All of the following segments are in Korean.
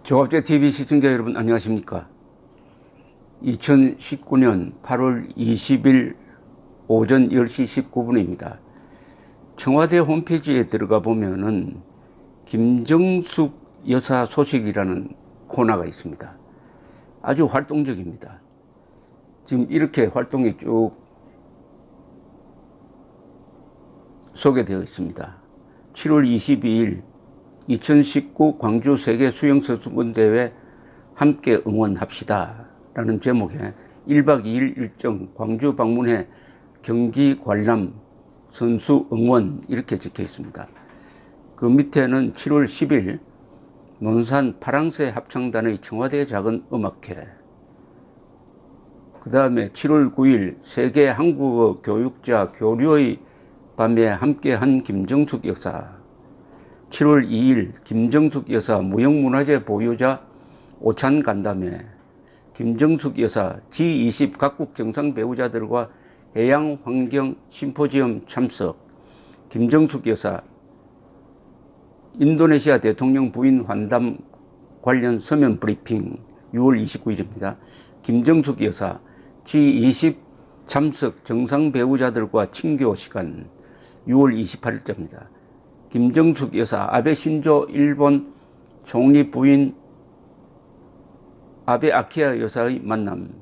조갑제TV 시청자 여러분 안녕하십니까. 2019년 8월 20일 오전 10시 19분입니다. 청와대 홈페이지에 들어가 보면은 김정숙 여사 소식이라는 코너가 있습니다. 아주 활동적입니다. 지금 이렇게 활동이 쭉 소개되어 있습니다. 7월 22일 2019 광주 세계 수영선수권대회 함께 응원합시다 라는 제목의 1박 2일 일정 광주 방문해 경기 관람 선수 응원 이렇게 적혀 있습니다. 그 밑에는 7월 10일 논산 파랑새 합창단의 청와대 작은 음악회, 그 다음에 7월 9일 세계 한국어 교육자 교류의 밤에 함께한 김정숙 여사, 7월 2일 김정숙 여사 무형문화재 보유자 오찬 간담회, 김정숙 여사 G20 각국 정상 배우자들과 해양환경 심포지엄 참석, 김정숙 여사 인도네시아 대통령 부인 환담 관련 서면 브리핑 6월 29일입니다. 김정숙 여사 G20 참석 정상 배우자들과 친교 시간 6월 28일자입니다. 김정숙 여사 아베 신조 일본 총리 부인 아베 아키아 여사의 만남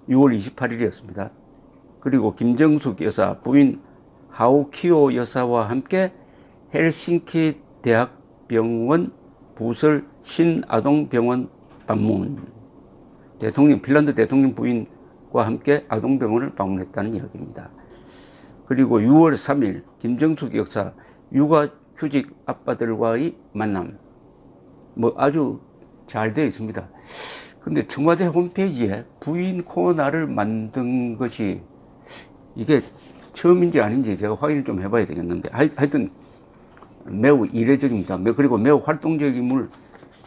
6월 28일이었습니다. 그리고 김정숙 여사 부인 하오키오 여사와 함께 헬싱키 대학병원 부설 신아동병원 방문, 핀란드 대통령 부인과 함께 아동병원을 방문했다는 이야기입니다. 그리고 6월 3일 김정숙 여사 육아휴직 아빠들과의 만남, 아주 잘 되어 있습니다. 근데 청와대 홈페이지에 부인 코너를 만든 것이 이게 처음인지 아닌지 제가 확인을 좀 해봐야 되겠는데, 하여튼 매우 이례적입니다. 그리고 매우 활동적임을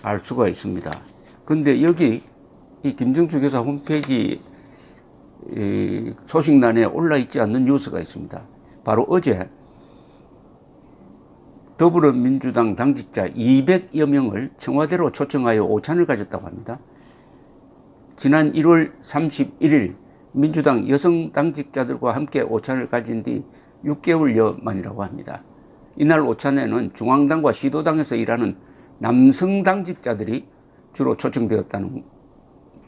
알 수가 있습니다. 근데 여기 이 김정숙 여사 홈페이지 소식란에 올라 있지 않는 뉴스가 있습니다. 바로 어제 더불어민주당 당직자 200여 명을 청와대로 초청하여 오찬을 가졌다고 합니다. 지난 1월 31일 민주당 여성 당직자들과 함께 오찬을 가진 뒤 6개월여 만이라고 합니다. 이날 오찬에는 중앙당과 시도당에서 일하는 남성 당직자들이 주로 초청되었다는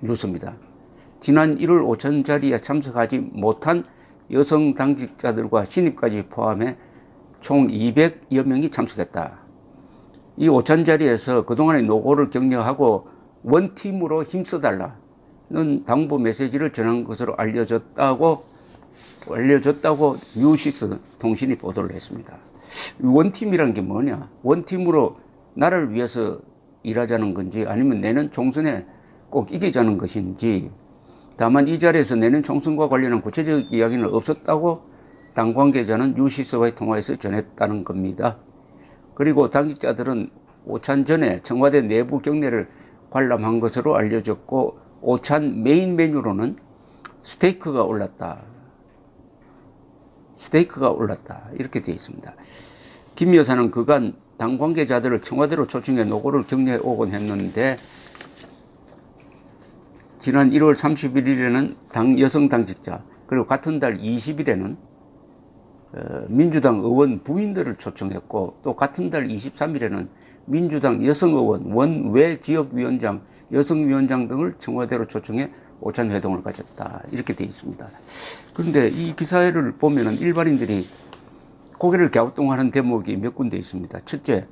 뉴스입니다. 지난 1월 오찬 자리에 참석하지 못한 여성 당직자들과 신입까지 포함해 총 200여 명이 참석했다. 이 오찬 자리에서 그동안의 노고를 격려하고 원팀으로 힘써달라는 당부 메시지를 전한 것으로 알려졌다고 뉴시스 통신이 보도를 했습니다. 원팀이란 게 뭐냐? 원팀으로 나라를 위해서 일하자는 건지, 아니면 내년 총선에 꼭 이기자는 것인지, 다만 이 자리에서 내년 총선과 관련한 구체적 이야기는 없었다고 당 관계자는 뉴시스와의 통화에서 전했다는 겁니다. 그리고 당직자들은 오찬 전에 청와대 내부 경례를 관람한 것으로 알려졌고, 오찬 메인 메뉴로는 스테이크가 올랐다 이렇게 되어 있습니다. 김 여사는 그간 당 관계자들을 청와대로 초청해 노고를 격려해 오곤 했는데, 지난 1월 31일에는 당 여성 당직자, 그리고 같은 달 20일에는 민주당 의원 부인들을 초청했고, 또 같은 달 23일에는 민주당 여성 의원, 원외 지역위원장, 여성위원장 등을 청와대로 초청해 오찬 회동을 가졌다 이렇게 되어 있습니다. 그런데 이 기사를 보면은 일반인들이 고개를 갸우뚱하는 대목이 몇 군데 있습니다. 첫째,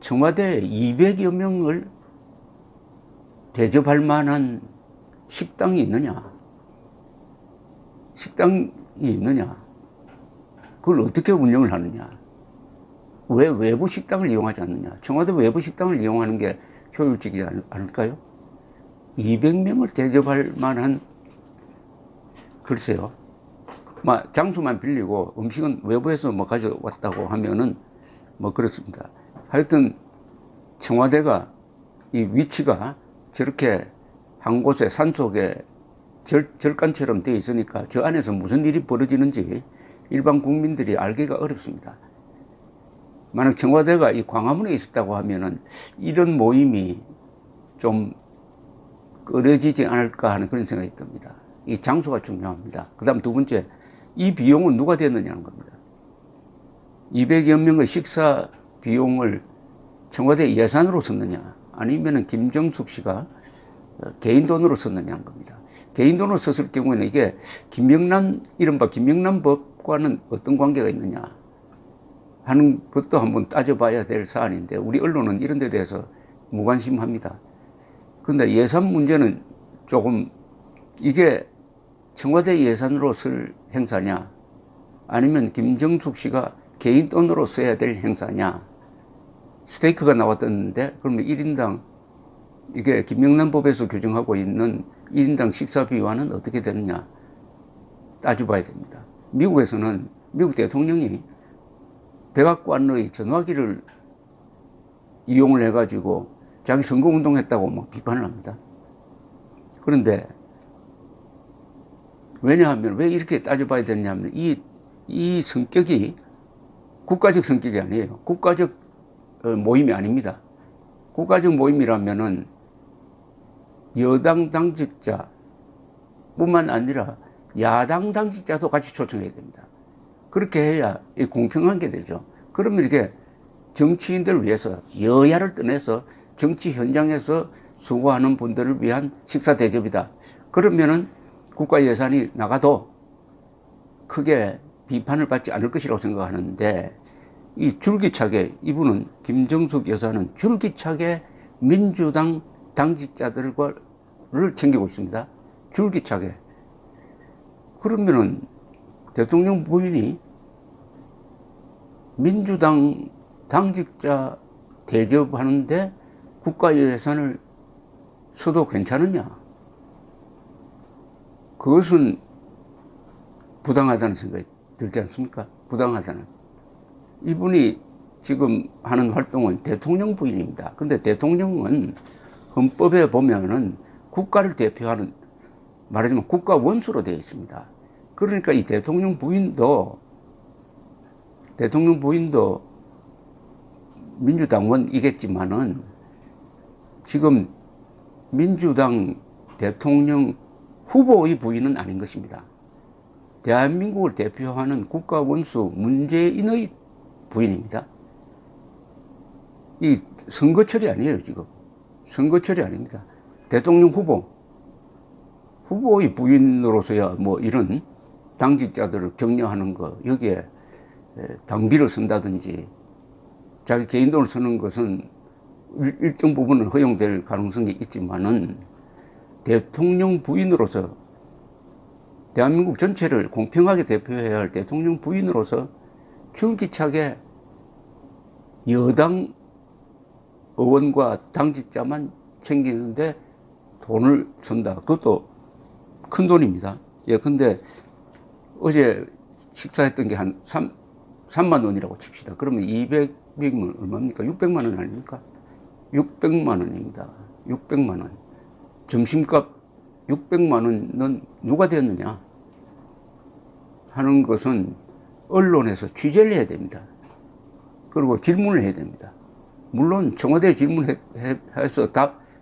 청와대 200여 명을 대접할 만한 식당이 있느냐? 그걸 어떻게 운영을 하느냐? 왜 외부 식당을 이용하지 않느냐? 청와대 외부 식당을 이용하는 게 효율적이지 않을까요? 200명을 대접할 만한, 글쎄요. 장소만 빌리고 음식은 외부에서 가져왔다고 하면은 그렇습니다. 하여튼 청와대가 이 위치가 저렇게 한 곳에 산속에 절간처럼 되어 있으니까 저 안에서 무슨 일이 벌어지는지 일반 국민들이 알기가 어렵습니다. 만약 청와대가 이 광화문에 있었다고 하면은 이런 모임이 좀 꺼려지지 않을까 하는 그런 생각이 듭니다. 이 장소가 중요합니다. 그 다음 두 번째, 이 비용은 누가 됐느냐는 겁니다. 200여 명의 식사 비용을 청와대 예산으로 썼느냐, 아니면 김정숙 씨가 개인 돈으로 썼느냐는 겁니다. 개인 돈으로 썼을 경우에는 이게 이른바 김명란 법과는 어떤 관계가 있느냐 하는 것도 한번 따져봐야 될 사안인데, 우리 언론은 이런 데 대해서 무관심합니다. 그런데 예산 문제는 조금, 이게 청와대 예산으로 쓸 행사냐, 아니면 김정숙 씨가 개인 돈으로 써야 될 행사냐. 스테이크가 나왔던데, 그러면 1인당, 이게 김명란 법에서 규정하고 있는 1인당 식사비와는 어떻게 되느냐 따져봐야 됩니다. 미국에서는 미국 대통령이 백악관의 전화기를 이용을 해가지고 자기 선거운동했다고 막 비판을 합니다. 그런데 왜냐하면, 왜 이렇게 따져봐야 되냐면, 이 성격이 국가적 성격이 아니에요. 국가적 모임이 아닙니다. 국가적 모임이라면은 여당 당직자 뿐만 아니라 야당 당직자도 같이 초청해야 됩니다. 그렇게 해야 공평한 게 되죠. 그러면 이렇게 정치인들을 위해서, 여야를 떠나서 정치 현장에서 수고하는 분들을 위한 식사 대접이다. 그러면은 국가 예산이 나가도 크게 비판을 받지 않을 것이라고 생각하는데, 이 줄기차게, 이분은, 김정숙 여사는 줄기차게 민주당 당직자들을 챙기고 있습니다. 줄기차게. 그러면은 대통령 부인이 민주당 당직자 대접하는데 국가 예산을 써도 괜찮으냐? 그것은 부당하다는 생각이 들지 않습니까? 부당하다는. 이분이 지금 하는 활동은 대통령 부인입니다. 근데 대통령은 헌법에 보면은 국가를 대표하는, 말하자면 국가 원수로 되어 있습니다. 그러니까 이 대통령 부인도 민주당원이겠지만은 지금 민주당 대통령 후보의 부인은 아닌 것입니다. 대한민국을 대표하는 국가 원수 문재인의 부인입니다. 이 선거철이 아니에요, 지금. 선거철이 아닙니다. 대통령 후보의 부인으로서야 뭐 이런 당직자들을 격려하는 거, 여기에 당비를 쓴다든지 자기 개인 돈을 쓰는 것은 일정 부분은 허용될 가능성이 있지만은, 대통령 부인으로서 대한민국 전체를 공평하게 대표해야 할 대통령 부인으로서 줄기차게 여당 의원과 당직자만 챙기는데 돈을 쓴다. 그것도 큰 돈입니다. 예, 근데 어제 식사했던 게 한 3만 원이라고 칩시다. 그러면 200명 얼마입니까? 600만 원 아닙니까? 600만 원입니다. 600만 원. 점심값 600만 원은 누가 되었느냐 하는 것은 언론에서 취재를 해야 됩니다. 그리고 질문을 해야 됩니다. 물론 청와대 질문해서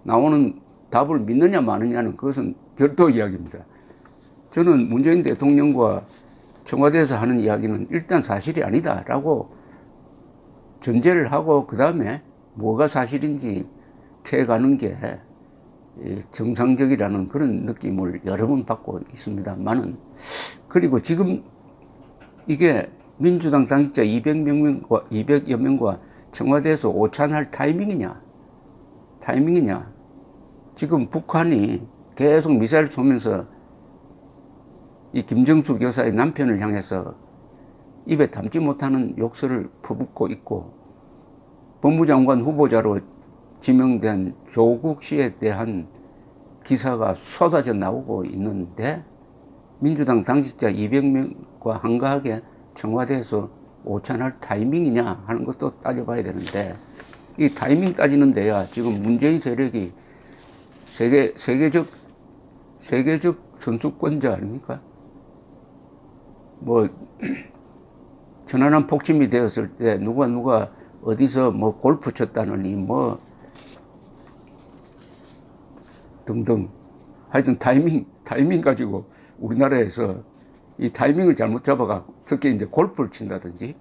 나오는 답을 믿느냐 마느냐는 그것은 별도 이야기입니다. 저는 문재인 대통령과 청와대에서 하는 이야기는 일단 사실이 아니다라고 전제를 하고, 그 다음에 뭐가 사실인지 캐가는 게 정상적이라는 그런 느낌을 여러 번 받고 있습니다만은, 그리고 지금 이게 민주당 당직자 200여 명과 청와대에서 오찬할 타이밍이냐? 지금 북한이 계속 미사일 쏘면서 이 김정숙 여사의 남편을 향해서 입에 담지 못하는 욕설을 퍼붓고 있고, 법무장관 후보자로 지명된 조국 씨에 대한 기사가 쏟아져 나오고 있는데, 민주당 당직자 200명과 한가하게 청와대에서 오찬할 타이밍이냐 하는 것도 따져봐야 되는데, 이 타이밍 따지는 데야 지금 문재인 세력이 세계적 선수권자 아닙니까? 뭐 천안함 폭침이 되었을 때 누가 어디서 뭐 골프 쳤다느니 뭐 등등. 하여튼 타이밍 가지고 우리나라에서 이 타이밍을 잘못 잡아가 특히 이제 골프를 친다든지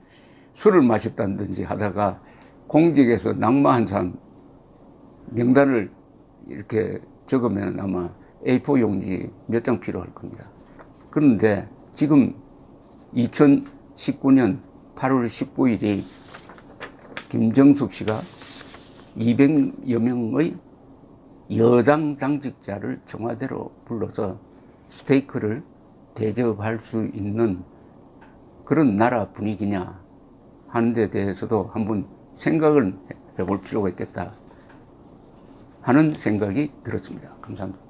술을 마셨다든지 하다가 공직에서 낙마한 사람 명단을 이렇게 적으면 아마 A4 용지 몇 장 필요할 겁니다. 그런데 지금 2019년 8월 19일이 김정숙 씨가 200여 명의 여당 당직자를 청와대로 불러서 스테이크를 대접할 수 있는 그런 나라 분위기냐 하는 데 대해서도 한번 생각을 해볼 필요가 있겠다 하는 생각이 들었습니다. 감사합니다.